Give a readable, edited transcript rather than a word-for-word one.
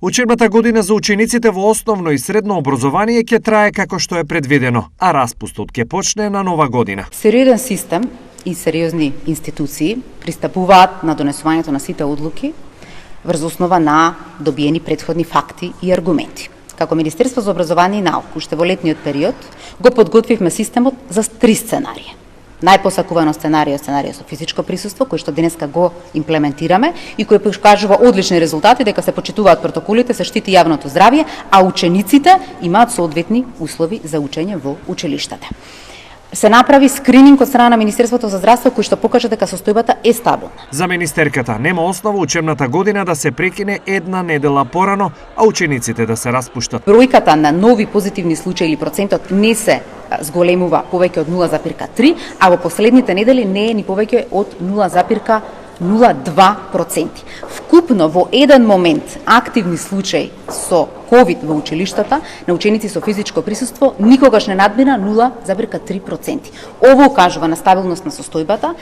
Учебната година за учениците во основно и средно образование ќе трае како што е предвидено, а распустот ќе почне на нова година. Сериозен систем и сериозни институции пристапуваат на донесувањето на сите одлуки врз основа на добиени претходни факти и аргументи. Како Министерство за образование и наука, уште во летниот период, го подготвивме системот за 3 сценарија. Најпосакувано сценарио со физичко присуство, кој што денеска го имплементираме и кој покажува одлични резултати, дека се почитуваат протоколите, се штити јавното здравје, а учениците имаат соодветни услови за учење во училиштата. Се направи скрининг од страна на Министерството за здравство кој што покажа дека состојбата е стабилна. За министерката нема основа учебната година да се прекине една недела порано, а учениците да се распуштат. Бројката на нови позитивни случаи или процентот не се зголемува повеќе од 0,3, а во последните недели не е ни повеќе од 0,02%. Вкупно во еден момент активни случаи со COVID во училиштата на ученици со физичко присуство никогаш не надмина 0,3%. Ово укажува на стабилност на состојбата.